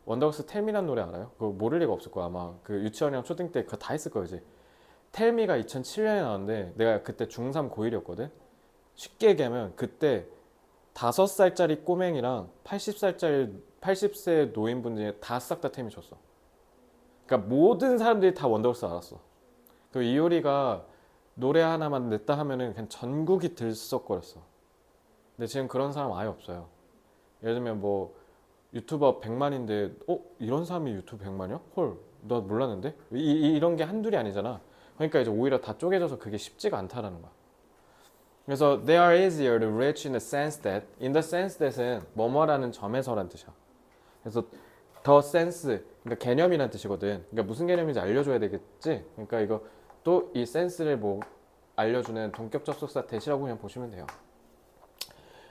[SPEAKER 1] 원더걸스 텔미란 노래 알아요? 그거 모를 리가 없을 거야. 아마 그 유치원이랑 초등 때 그거 다 했을 거야 이제. 텔미가 2007년에 나왔는데 내가 그때 중3 고1이었거든. 쉽게 얘기하면 그때 5살짜리 꼬맹이랑 80세 노인분들이 다 싹 다 텔미 줬어. 그러니까 모든 사람들이 다 원더걸스 알았어. 그 이효리가 노래 하나만 냈다 하면은 그냥 전국이 들썩거렸어. 근데 지금 그런 사람 아예 없어요. 예를 들면 뭐 유튜버 100만인데 이런 사람이 유튜브 100만이야? 헐, 나 몰랐는데? 이런 게 한둘이 아니잖아. 그러니까 이제 오히려 다 쪼개져서 그게 쉽지가 않다라는 거야. 그래서 they are easier to reach in the sense that은 뭐뭐라는 점에서란 뜻이야. 그래서 the sense, 그러니까 개념이란 뜻이거든. 그러니까 무슨 개념인지 알려줘야 되겠지? 그러니까 이거 또 이 센스를 뭐 알려주는 동격 접속사 대시라고 그냥 보시면 돼요.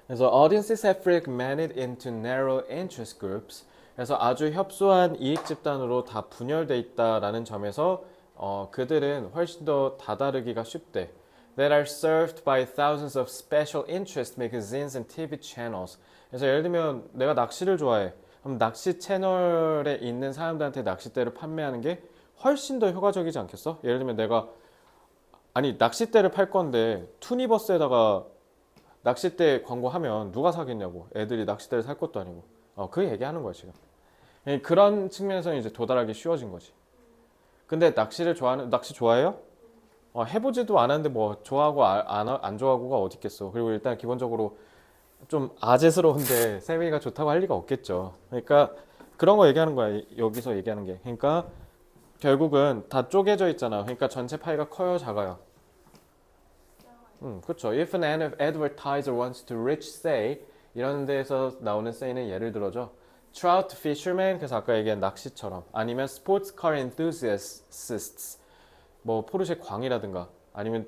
[SPEAKER 1] 그래서 audiences have fragmented into narrow interest groups. 그래서 아주 협소한 이익 집단으로 다 분열돼 있다라는 점에서 그들은 훨씬 더 다다르기가 쉽대. That are served by thousands of special interest magazines and TV channels. 그래서 예를 들면 내가 낚시를 좋아해. 그럼 낚시 채널에 있는 사람들한테 낚싯대를 판매하는 게 훨씬 더 효과적이지 않겠어? 예를 들면 내가 낚싯대를 팔 건데 투니버스에다가 낚싯대 광고하면 누가 사겠냐고. 애들이 낚싯대를 살 것도 아니고. 그 얘기하는 거야 지금. 그런 측면에서는 이제 도달하기 쉬워진 거지. 근데 낚시 좋아해요? 해보지도 않았는데 뭐 좋아하고 안 좋아하고가 어디 있겠어. 그리고 일단 기본적으로 좀 아재스러운데 세미가 좋다고 할 리가 없겠죠. 그러니까 그런 거 얘기하는 거야. 여기서 얘기하는 게. 그러니까 결국은 다 쪼개져 있잖아. 그러니까 전체 파이가 커요, 작아요? 그렇죠. If an advertiser wants to reach, say, 이런 데에서 나오는 say는 예를 들어죠. Trout fishermen, 그래서 아까 얘기한 낚시처럼, 아니면 sports car enthusiasts, 뭐 포르쉐 광이라든가, 아니면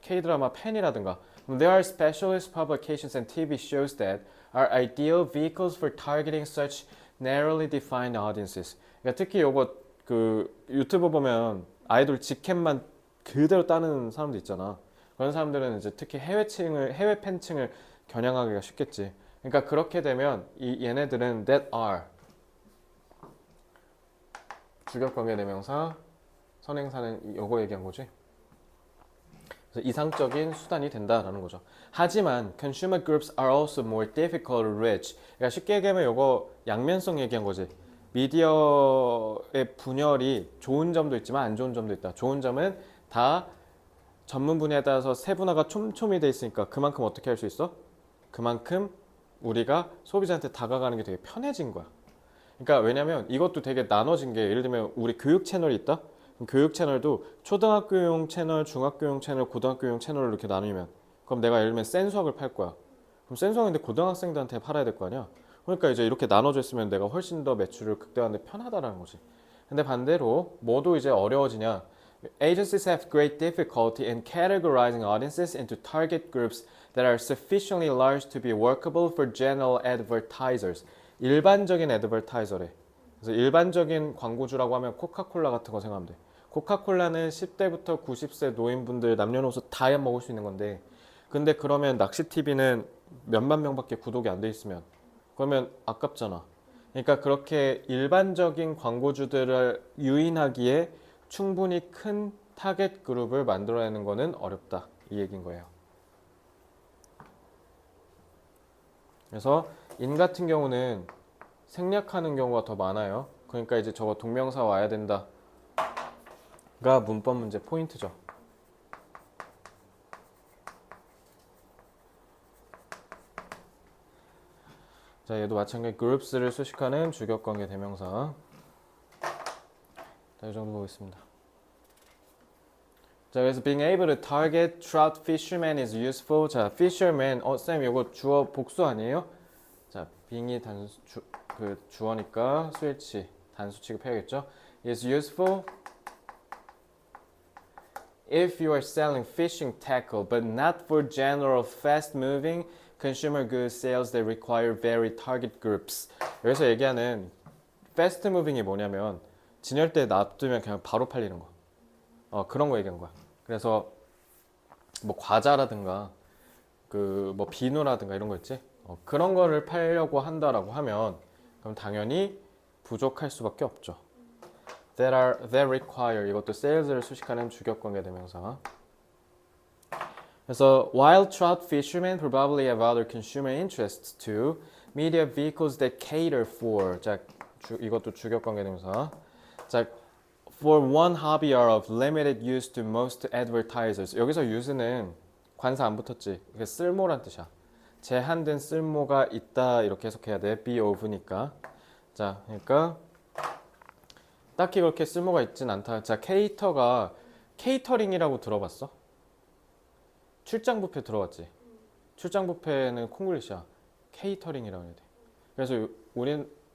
[SPEAKER 1] K-드라마 팬이라든가. There are specialist publications and TV shows that are ideal vehicles for targeting such narrowly defined audiences. 그러니까 특히 요거 유튜브 보면 아이돌 직캠만 그대로 따는 사람도 있잖아. 그런 사람들은 이제 특히 해외 팬층을 겨냥하기가 쉽겠지. 그러니까 그렇게 되면 얘네들은 that are 주격관계 대명사 선행사는 요거 얘기한 거지. 그래서 이상적인 수단이 된다라는 거죠. 하지만 consumer groups are also more difficult to reach. 그러니까 쉽게 얘기하면 요거 양면성 얘기한 거지. 미디어의 분열이 좋은 점도 있지만 안 좋은 점도 있다. 좋은 점은 다 전문 분야에 따라서 세분화가 촘촘히 돼 있으니까 그만큼 어떻게 할 수 있어? 그만큼 우리가 소비자한테 다가가는 게 되게 편해진 거야. 그러니까 왜냐면 이것도 되게 나눠진 게 예를 들면 우리 교육 채널이 있다? 그럼 교육 채널도 초등학교용 채널, 중학교용 채널, 고등학교용 채널로 이렇게 나누면 그럼 내가 예를 들면 센수학을 팔 거야. 그럼 센수학인데 고등학생들한테 팔아야 될 거 아니야? 그러니까 이제 이렇게 나눠져 있으면 내가 훨씬 더 매출을 극대화하는데 편하다라는 거지. 근데 반대로 뭐도 이제 어려워지냐? Agencies have great difficulty in categorizing audiences into target groups that are sufficiently large to be workable for general advertisers. 일반적인 애드버타이저래. 그래서 일반적인 광고주라고 하면 코카콜라 같은 거 생각하면 돼. 코카콜라는 10대부터 90세 노인분들 남녀노소 다 먹을 수 있는 건데 근데 그러면 낚시TV는 몇만 명밖에 구독이 안 돼 있으면 그러면 아깝잖아. 그러니까 그렇게 일반적인 광고주들을 유인하기에 충분히 큰 타겟 그룹을 만들어내는 거는 어렵다. 이 얘기인 거예요. 그래서 인 같은 경우는 생략하는 경우가 더 많아요. 그러니까 이제 저거 동명사 와야 된다가 문법 문제 포인트죠. 자, 얘도 마찬가지 groups를 수식하는 주격관계 대명사. 자, 이 정도 보겠습니다. 자, 그래서 being able to target trout fisherman is useful. 자, fisherman, 쌤 이거 주어 복수 아니에요? 자, being이 주어니까 스위치 단수 취급해야겠죠? is useful if you are selling fishing tackle, but not for general fast-moving consumer goods sales that require very target groups. 여기서 얘기하는 fast moving이 뭐냐면 진열대에 놔두면 그냥 바로 팔리는 거. 그런 거 얘기한 거야. 그래서 뭐 과자라든가 그 뭐 비누라든가 이런 거 있지? 그런 거를 팔려고 한다라고 하면 그럼 당연히 부족할 수밖에 없죠. that require 이것도 sales를 수식하는 주격관계 대명사. 그래서 while trout fishermen probably have other consumer interests too, media vehicles that cater for 자 이것도 주격관계 대명사. 자 for one hobby are of limited use to most advertisers. 여기서 use는 관사 안 붙었지. 이게 쓸모란 뜻이야. 제한된 쓸모가 있다 이렇게 해석해야 돼. be of니까. 자 그러니까 딱히 그렇게 쓸모가 있진 않다. 자 케이터가 케이터링이라고 들어봤어? 출장 뷔페 들어봤지? 출장 뷔페는 콩글리시야. 케이터링이라고 해야 돼. 그래서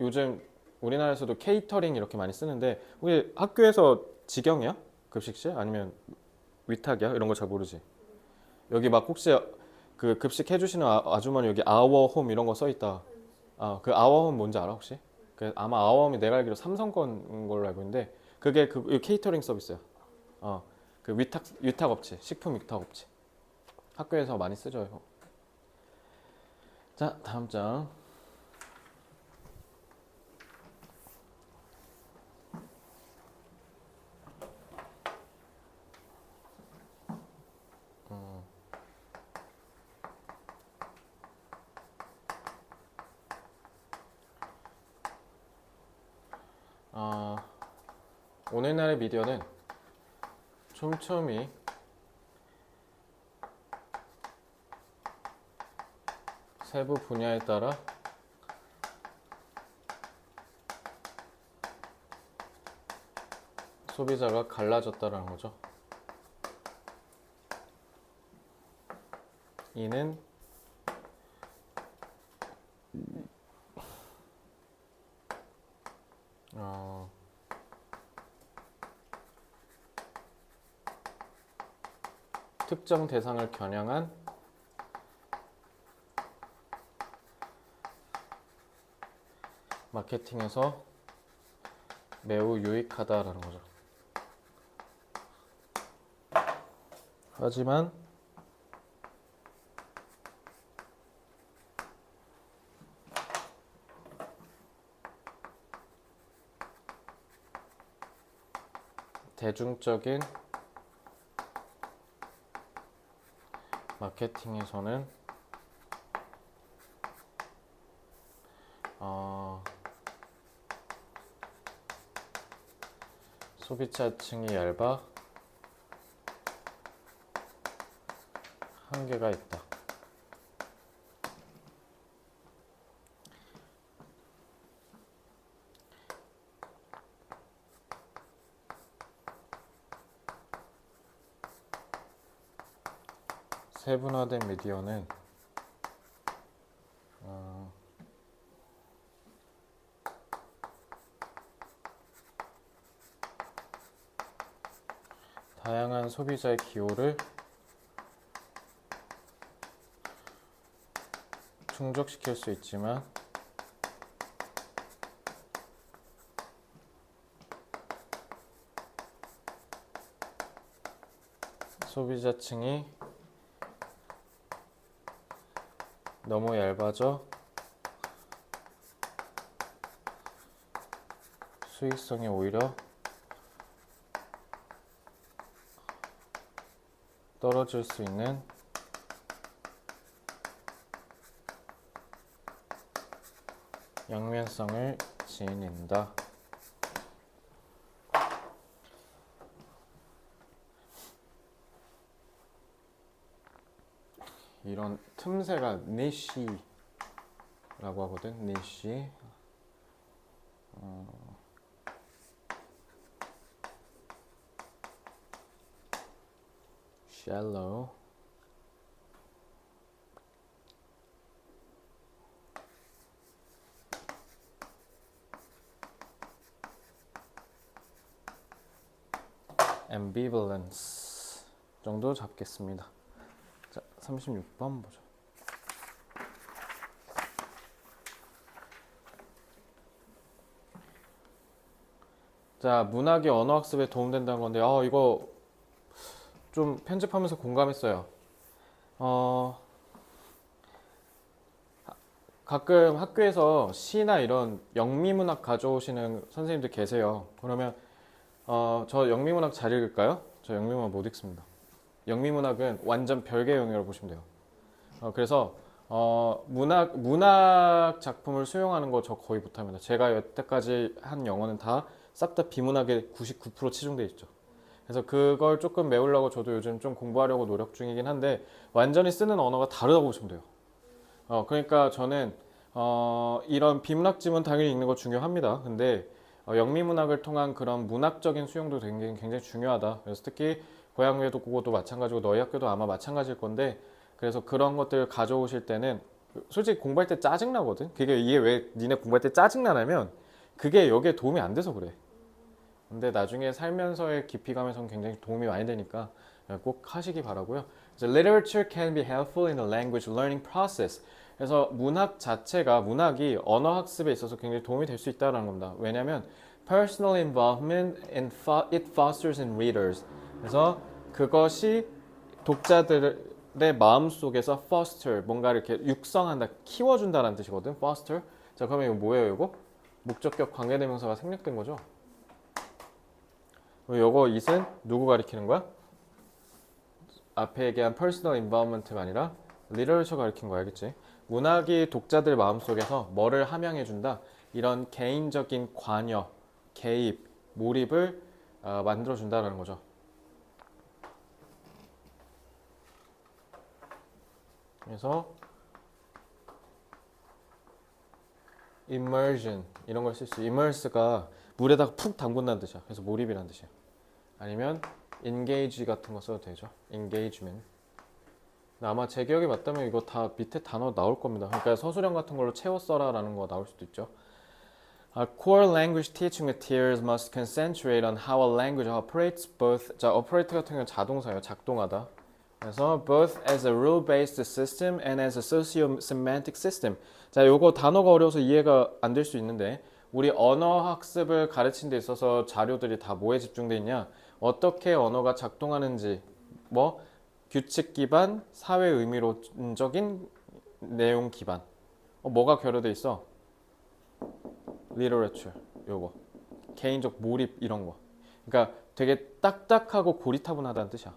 [SPEAKER 1] 요즘 우리나라에서도 케이터링 이렇게 많이 쓰는데 우리 학교에서 직영이야? 급식실? 아니면 위탁이야? 이런 거 잘 모르지? 여기 막 혹시 그 급식 해주시는 아주머니 여기 아워홈 이런 거 써있다. 그 아워홈 뭔지 알아 혹시? 아마 아워홈이 내가 알기로 삼성 건 걸로 알고 있는데 그게 그 케이터링 서비스야. 그 위탁 업체, 식품 위탁 업체. 학교에서 많이 쓰죠. 자, 다음 장. 오늘날의 미디어는 촘촘히 세부 분야에 따라 소비자가 갈라졌다는 거죠. 이는 특정 대상을 겨냥한 마케팅에서 매우 유익하다라는 거죠. 하지만 대중적인 마케팅에서는 소비자층이 얇아 한계가 있다. 세분화된 미디어는 다양한 소비자의 기호를 충족시킬 수 있지만 소비자층이 너무 얇아져 수익성이 오히려 떨어질 수 있는 양면성을 지닌다. 이런 틈새가 니시라고 하거든. 니시. shallow. ambivalence 정도 잡겠습니다. 자, 36번 보죠. 자, 문학이 언어학습에 도움된다는 건데, 이거 좀 편집하면서 공감했어요. 가끔 학교에서 시나 이런 영미문학 가져오시는 선생님들 계세요. 그러면 저 영미문학 잘 읽을까요? 저 영미문학 못 읽습니다. 영미문학은 완전 별개의 영역으로 보시면 돼요. 그래서 문학 작품을 수용하는 거 저 거의 못합니다. 제가 여태까지 한 영어는 다 싹 다 비문학에 99% 치중돼 있죠. 그래서 그걸 조금 메우려고 저도 요즘 좀 공부하려고 노력 중이긴 한데 완전히 쓰는 언어가 다르다고 보시면 돼요. 그러니까 저는 이런 비문학지문 당연히 읽는 거 중요합니다. 근데 영미문학을 통한 그런 문학적인 수용도 굉장히 중요하다. 그래서 특히 고향 외국어도 마찬가지고 너희 학교도 아마 마찬가지일 건데 그래서 그런 것들 가져오실 때는 솔직히 공부할 때 짜증나거든. 그게 이게 왜 니네 공부할 때 짜증나냐면 그게 여기에 도움이 안 돼서 그래. 근데 나중에 살면서의 깊이감에서는 굉장히 도움이 많이 되니까 꼭 하시기 바라고요. Literature can be helpful in the language learning process. 그래서 문학이 언어 학습에 있어서 굉장히 도움이 될 수 있다는 겁니다. 왜냐하면 personal involvement it fosters in readers. 그래서 그것이 독자들의 마음 속에서 foster 뭔가 이렇게 육성한다, 키워준다는 뜻이거든. foster. 자, 그러면 이거 뭐예요? 이거 목적격 관계대명사가 생략된 거죠. 요거 it은 누구 가리키는 거야? 앞에 얘기한 personal involvement가 아니라 literature 가리킨 거야, 알겠지? 문학이 독자들 마음속에서 뭐를 함양해준다? 이런 개인적인 관여, 개입, 몰입을 만들어준다는 거죠. 그래서 immersion 이런 걸 쓸 수. immerse가 물에다가 푹 담근다는 뜻이야. 그래서 몰입이라는 뜻이야. 아니면 engage 같은 거 써도 되죠. engagement. 아마 제 기억이 맞다면 이거 다 밑에 단어 나올 겁니다. 그러니까 서술형 같은 걸로 채워 써라라는 거 나올 수도 있죠. Core language teaching materials must concentrate on how a language operates both. 자, operate 같은 경우는 자동사예요. 작동하다. 그래서 both as a rule-based system and as a socio-semantic system. 자, 요거 단어가 어려워서 이해가 안 될 수 있는데 우리 언어 학습을 가르친 데 있어서 자료들이 다 뭐에 집중돼 있냐? 어떻게 언어가 작동하는지, 뭐 규칙 기반, 사회 의미론적인 내용 기반. 뭐가 결여돼 있어? literature 요거. 개인적 몰입 이런 거. 그러니까 되게 딱딱하고 고리타분하다는 뜻이야.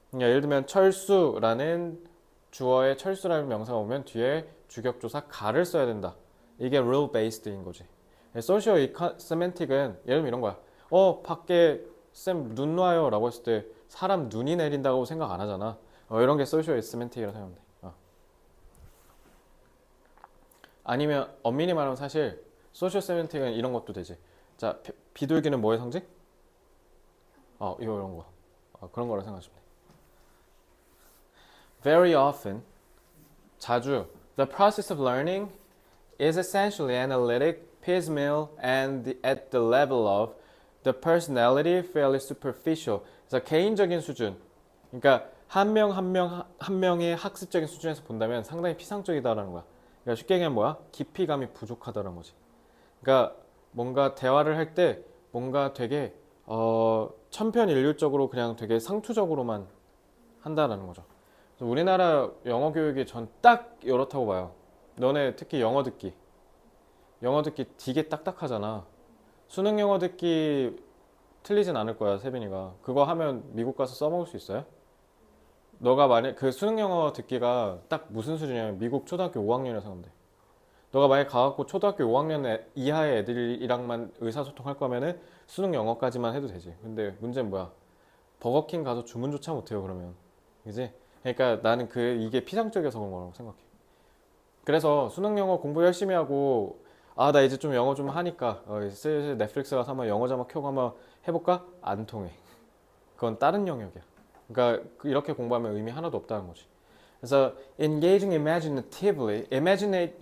[SPEAKER 1] 그러니까 예를 들면 철수라는 주어에 철수라는 명사가 오면 뒤에 주격조사 가를 써야 된다. 이게 rule based인 거지. 소시오 세멘틱은 예를 들면 이런 거야. 밖에 쌤 눈 와요 라고 했을 때 사람 눈이 내린다고 생각 안 하잖아. 이런 게 소시오 세멘틱이라고 생각하면 돼. 아니면 엄밀히 말하면 사실 소시오 세멘틱은 이런 것도 되지. 자, 비둘기는 뭐의 상징? 이런 거. 그런 거라 생각하시면 돼. very often, 자주, the process of learning is essentially analytic, piecemeal, and at the level of the personality fairly superficial. 그래서 개인적인 수준, 그러니까 한 명의 학습적인 수준에서 본다면 상당히 피상적이다라는 거야. 그러니까 쉽게 얘기하면 뭐야? 깊이감이 부족하다는 거지. 그러니까 뭔가 대화를 할 때 뭔가 되게 천편일률적으로 그냥 되게 상투적으로만 한다라는 거죠. 그래서 우리나라 영어 교육이 전 딱 이렇다고 봐요. 너네 특히 영어 듣기 되게 딱딱하잖아. 수능 영어 듣기 틀리진 않을 거야, 세빈이가. 그거 하면 미국 가서 써먹을 수 있어요? 너가 만약 그 수능 영어 듣기가 딱 무슨 수준이냐면 미국 초등학교 5학년에서 하는데 너가 만약 가갖고 초등학교 5학년 이하의 애들이랑만 의사소통할 거면은 수능 영어까지만 해도 되지. 근데 문제는 뭐야? 버거킹 가서 주문조차 못해요, 그러면. 그지? 그러니까 나는 이게 피상적이어서 그런 거라고 생각해. 그래서 수능 영어 공부 열심히 하고 아, 나 이제 좀 영어 좀 하니까 슬슬 넷플릭스 가서 한번 영어 자막 켜고 한번 해볼까? 안 통해. 그건 다른 영역이야. 그러니까 이렇게 공부하면 의미 하나도 없다는 거지. 그래서 engaging imaginatively,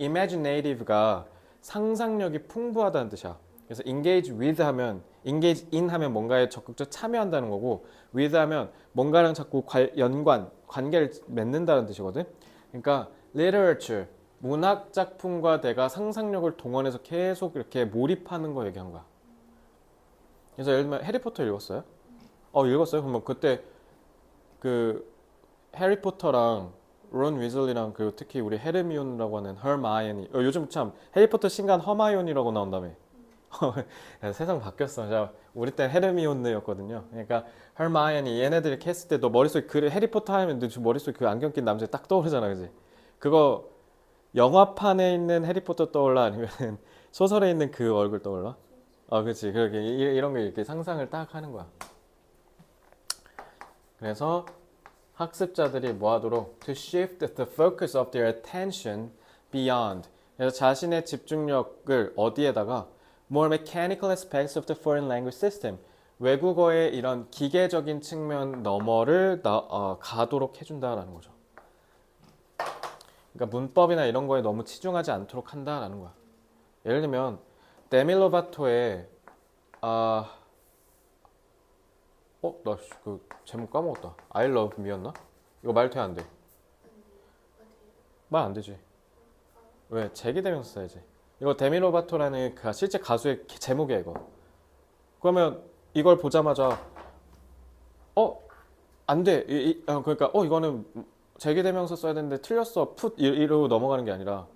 [SPEAKER 1] imaginative가 상상력이 풍부하다는 뜻이야. 그래서 engage with 하면 engage in 하면 뭔가에 적극적 참여한다는 거고 with 하면 뭔가랑 자꾸 관계를 맺는다는 뜻이거든. 그러니까 literature, 문학 작품과 내가 상상력을 동원해서 계속 이렇게 몰입하는 거 얘기한 거야. 그래서 예를 들면 해리포터 읽었어요? 읽었어요? 그러면 그때 그 해리포터랑 론 위즐리랑 그리고 특히 우리 헤르미온이라고 하는 헐마이언이 요즘 참 해리포터 신간 허마이온이라고 나온다며. 세상 바뀌었어. 자, 우리 때 헤르미온느였거든요. 그러니까 헐마이언이 얘네들이 캐스트 때 너 머릿속에 해리포터 하면 너 머릿속에 그 안경 낀 남자 딱 떠오르잖아, 그지? 그거 영화판에 있는 해리포터 떠올라 아니면 소설에 있는 그 얼굴 떠올라? 그렇지. 그렇게 이런 거 이렇게 상상을 딱 하는 거야. 그래서 학습자들이 뭐 하도록 to shift the focus of their attention beyond. 그래서 자신의 집중력을 어디에다가 more mechanical aspects of the foreign language system. 외국어의 이런 기계적인 측면 너머를 가도록 해준다라는 거죠. 그러니까 문법이나 이런 거에 너무 치중하지 않도록 한다라는 거야. 예를 들면 데밀로바토의 나 그 제목 까먹었다. I love me였나? 이거 말돼 안 돼? 말 안 되지. 왜? 제기대명사 써야지. 이거 데밀로바토라는 그 실제 가수의 제목이야 이거. 그러면 이걸 보자마자 안 돼. 그러니까 이거는 제기대명사 써야 되는데 틀렸어. 이러고 넘어가는 게 아니라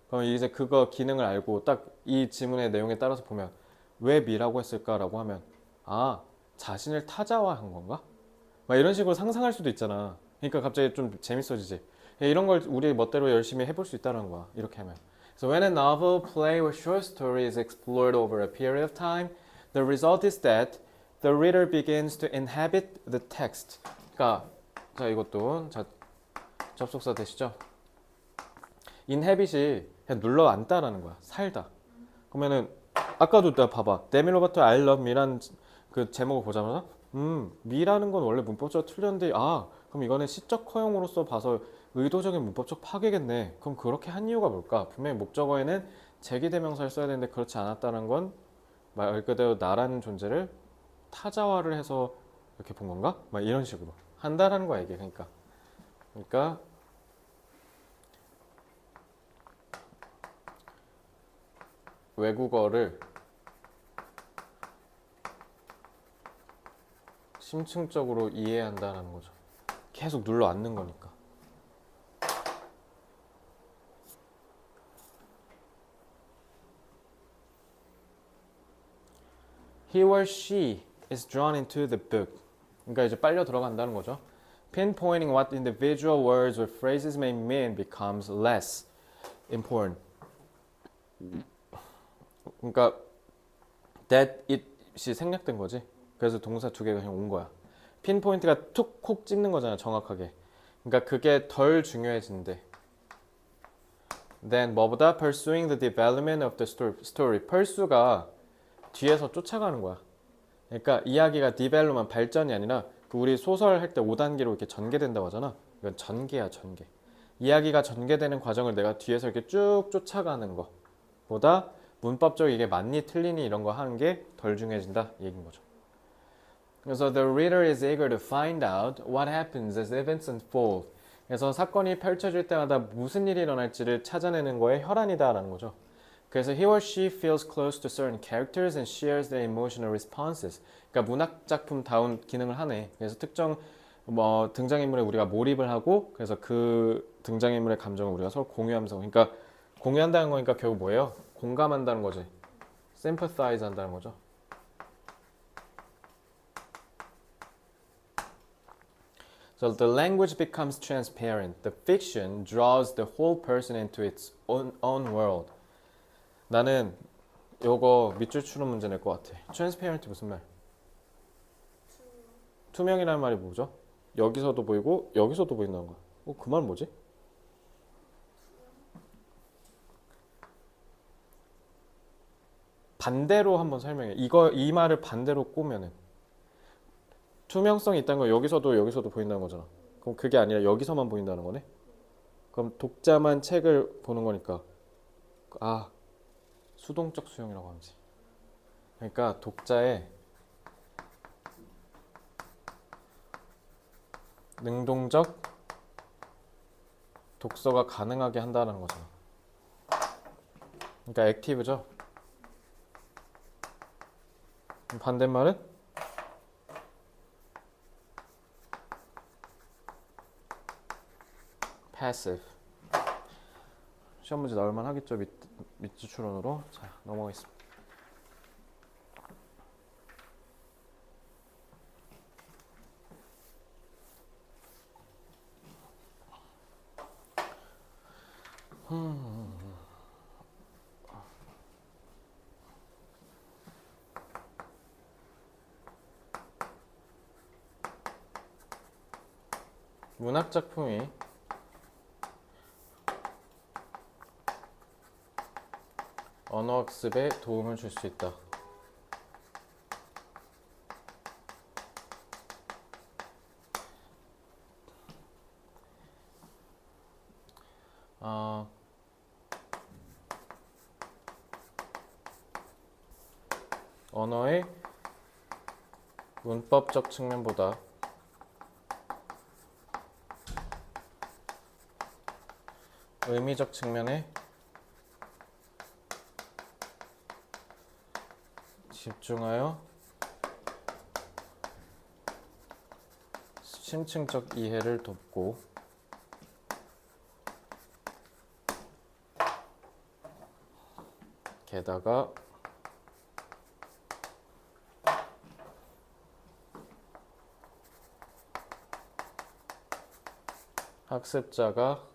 [SPEAKER 1] 그럼 이제 그거 기능을 알고 딱 이 지문의 내용에 따라서 보면 왜 미라고 했을까라고 하면 자신을 타자화한 건가? 막 이런 식으로 상상할 수도 있잖아. 그러니까 갑자기 좀 재밌어지지. 이런 걸 우리 멋대로 열심히 해볼 수 있다는 거야. 이렇게 하면. So when a novel, play, or short story is explored over a period of time, the result is that the reader begins to inhabit the text. 그러니까 자 이것도 접속사 되시죠? inhabit이 그냥 눌러 앉다라는 거야. 살다. 그러면은 아까도 내가 봐봐. 데미 로버트 I love me란 그 제목을 보자마자 미라는 건 원래 문법적으로 틀렸는데 그럼 이거는 시적 허용으로서 봐서 의도적인 문법적 파괴겠네. 그럼 그렇게 한 이유가 뭘까? 분명히 목적어에는 제기대명사를 써야 되는데 그렇지 않았다는 건 말 그대로 나라는 존재를 타자화를 해서 이렇게 본 건가? 막 이런 식으로 한다라는 거야 이게. 그러니까 외국어를 심층적으로 이해한다는 거죠. 계속 눌러 앉는 거니까. He or she is drawn into the book. 그러니까 이제 빨려 들어간다는 거죠. Pinpointing what individual words or phrases may mean becomes less important. 그러니까 that it이 생략된 거지. 그래서 동사 두 개가 그냥 온 거야. 핀포인트가 툭콕 찍는 거잖아, 정확하게. 그러니까 그게 덜 중요해진대. Then 뭐보다 pursuing the development of the story. pursue가 뒤에서 쫓아가는 거야. 그러니까 이야기가 development 발전이 아니라 우리 소설 할 때 5단계로 이렇게 전개된다고 하잖아. 이건 전개야, 전개. 이야기가 전개되는 과정을 내가 뒤에서 이렇게 쭉 쫓아가는 거보다 문법적으로 이게 맞니 틀리니 이런 거 하는 게 덜 중요해진다 이 얘기인 거죠. 그래서 the reader is eager to find out what happens as events unfold. 그래서 사건이 펼쳐질 때마다 무슨 일이 일어날지를 찾아내는 거에 혈안이다라는 거죠. 그래서 he or she feels close to certain characters and shares their emotional responses. 그러니까 문학 작품다운 기능을 하네. 그래서 특정 등장인물에 우리가 몰입을 하고 그래서 그 등장인물의 감정을 우리가 서로 공유하면서 그러니까 공유한다는 거니까 결국 뭐예요? 공감한다는 거지. sympathize 한다는 거죠. So the language becomes transparent. The fiction draws the whole person into its own world. 나는 요거 밑줄 추론 문제 낼 것 같아. transparent 무슨 말? 투명이라는 말이 뭐죠? 여기서도 보이고 여기서도 보인다는 거야. 그 말 뭐지? 반대로 한번 설명해. 이 말을 반대로 꼬면은 투명성이 있다는 건 여기서도 보인다는 거잖아. 그럼 그게 아니라 여기서만 보인다는 거네. 그럼 독자만 책을 보는 거니까 수동적 수용이라고 하지. 그러니까 독자의 능동적 독서가 가능하게 한다는 거잖아. 그러니까 액티브죠. 반대말은 passive. 시험 문제 나올만 하겠죠. 밑줄 추론으로. 자, 넘어가겠습니다. 문학 작품이 언어학습에 도움을 줄 수 있다. 언어의 문법적 측면보다 의미적 측면에 집중하여 심층적 이해를 돕고 게다가 학습자가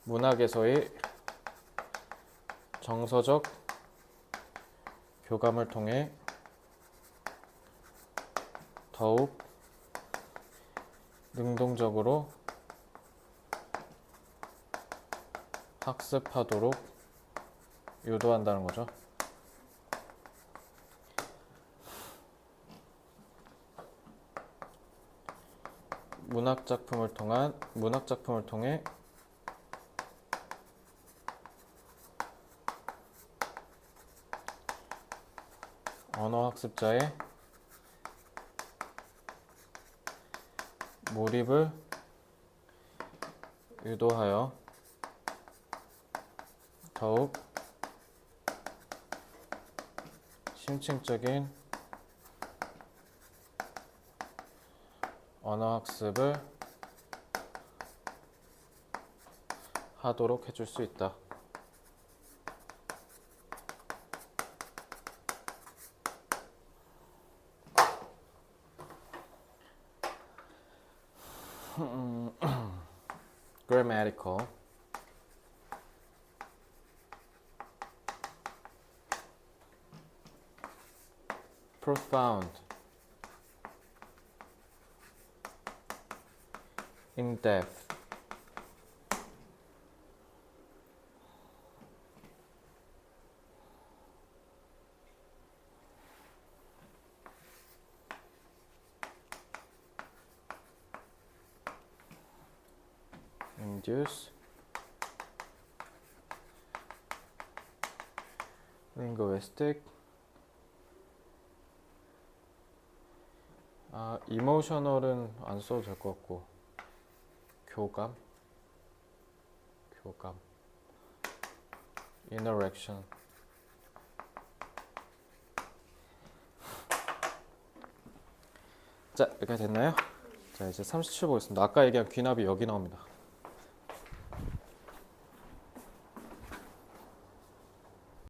[SPEAKER 1] 문학에서의 정서적 교감을 통해 더욱 능동적으로 학습하도록 유도한다는 거죠. 문학 작품을 통해 언어 학습자의 몰입을 유도하여 더욱 심층적인 언어 학습을 하도록 해줄 수 있다. grammatical profound in-depth induce linguistic emotional은 안 써도 될 것 같고 교감 interaction 자 이렇게 됐나요? 자 이제 37 보겠습니다. 아까 얘기한 귀납이 여기 나옵니다.